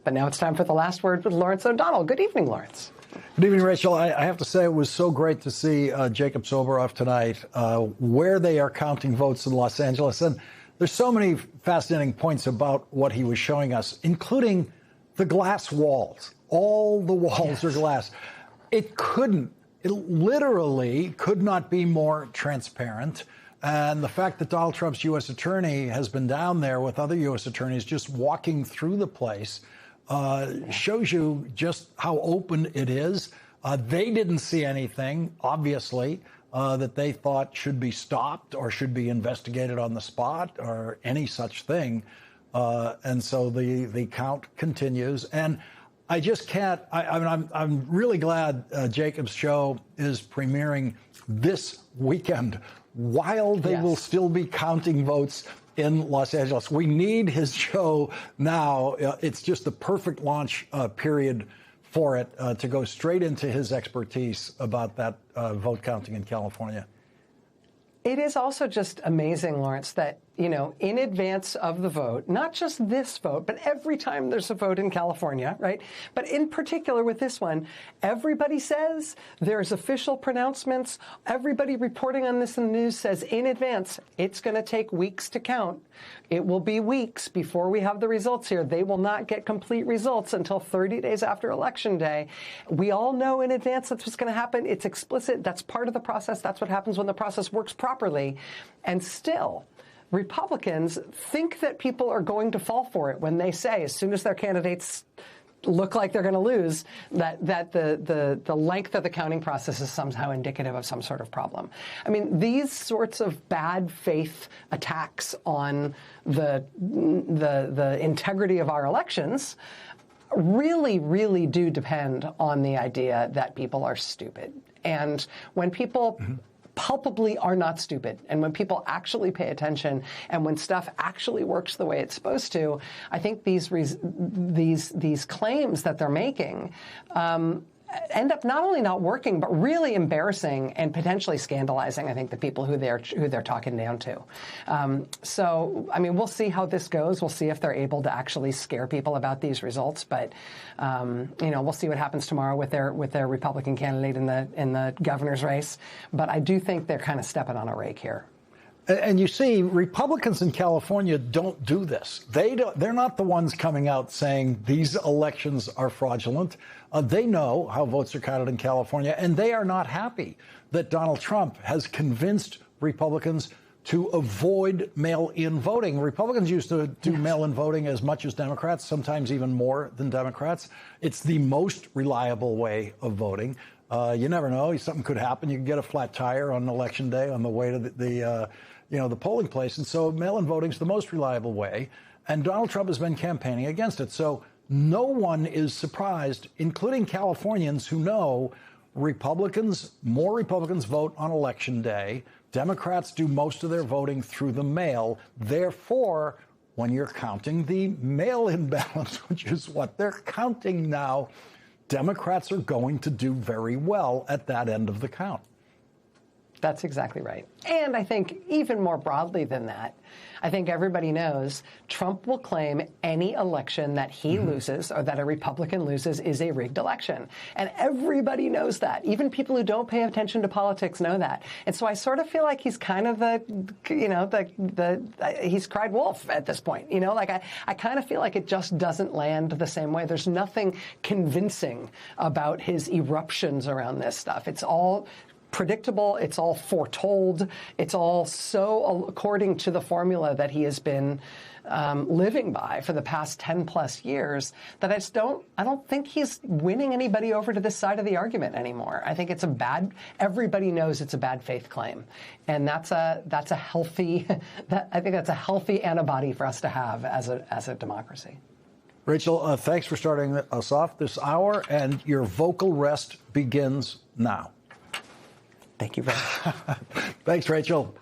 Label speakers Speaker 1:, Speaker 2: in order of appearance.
Speaker 1: But now it's time for the last word with Lawrence O'Donnell. Good evening, Lawrence.
Speaker 2: Good evening, Rachel. I have to say it was so great to see Jacob Soboroff tonight, where they are counting votes in Los Angeles. And there's so many fascinating points about what he was showing us, including the glass walls. All the walls are glass. It literally could not be more transparent. And the fact that Donald Trump's U.S. attorney has been down there with other U.S. attorneys just walking through the place shows you just how open it is. They didn't see anything, obviously, that they thought should be stopped or should be investigated on the spot or any such thing. And so the count continues. And I just can't. I'm really glad Jacob's show is premiering this weekend while they will still be counting votes in Los Angeles. We need his show now. It's just the perfect launch period for it to go straight into his expertise about that vote counting in California.
Speaker 1: It is also just amazing, Lawrence, that, you know, in advance of the vote, not just this vote, but every time there's a vote in California, right? But in particular with this one, everybody says there's official pronouncements. Everybody reporting on this in the news says in advance, it's going to take weeks to count. It will be weeks before we have the results here. They will not get complete results until 30 days after Election Day. We all know in advance that's what's going to happen. It's explicit. That's part of the process. That's what happens when the process works properly. And still, Republicans think that people are going to fall for it when they say, as soon as their candidates look like they're going to lose, that the length of the counting process is somehow indicative of some sort of problem. I mean, these sorts of bad faith attacks on the integrity of our elections really, really do depend on the idea that people are stupid. And when people palpably are not stupid, and when people actually pay attention, and when stuff actually works the way it's supposed to, I think these claims that they're making end up not only not working, but really embarrassing and potentially scandalizing, I think, the people who they're talking down to. So, I mean, we'll see how this goes. We'll see if they're able to actually scare people about these results. But you know, we'll see what happens tomorrow with their Republican candidate in the governor's race. But I do think they're kind of stepping on a rake here.
Speaker 2: And you see, Republicans in California don't do this. They're not the ones coming out saying these elections are fraudulent. They know how votes are counted in California, and they are not happy that Donald Trump has convinced Republicans to avoid mail-in voting. Republicans used to do mail-in voting as much as Democrats, sometimes even more than Democrats. It's the most reliable way of voting. You never know. Something could happen. You can get a flat tire on Election Day on the way to the polling place. And so mail-in voting is the most reliable way. And Donald Trump has been campaigning against it. So no one is surprised, including Californians who know more Republicans vote on Election Day. Democrats do most of their voting through the mail. Therefore, when you're counting the mail-in ballots, which is what they're counting now, Democrats are going to do very well at that end of the count.
Speaker 1: That's exactly right. And I think even more broadly than that, I think everybody knows Trump will claim any election that he loses or that a Republican loses is a rigged election. And everybody knows that. Even people who don't pay attention to politics know that. And so I sort of feel like he's kind of he's cried wolf at this point. You know, like I kind of feel like it just doesn't land the same way. There's nothing convincing about his eruptions around this stuff. It's all predictable. It's all foretold. It's all so according to the formula that he has been living by for the past 10 plus years that I don't think he's winning anybody over to this side of the argument anymore. I think everybody knows it's a bad faith claim. And that's a healthy, I think that's a healthy antibody for us to have as a democracy.
Speaker 2: Rachel, thanks for starting us off this hour, and your vocal rest begins now.
Speaker 1: Thank you very much.
Speaker 2: Thanks, Rachel.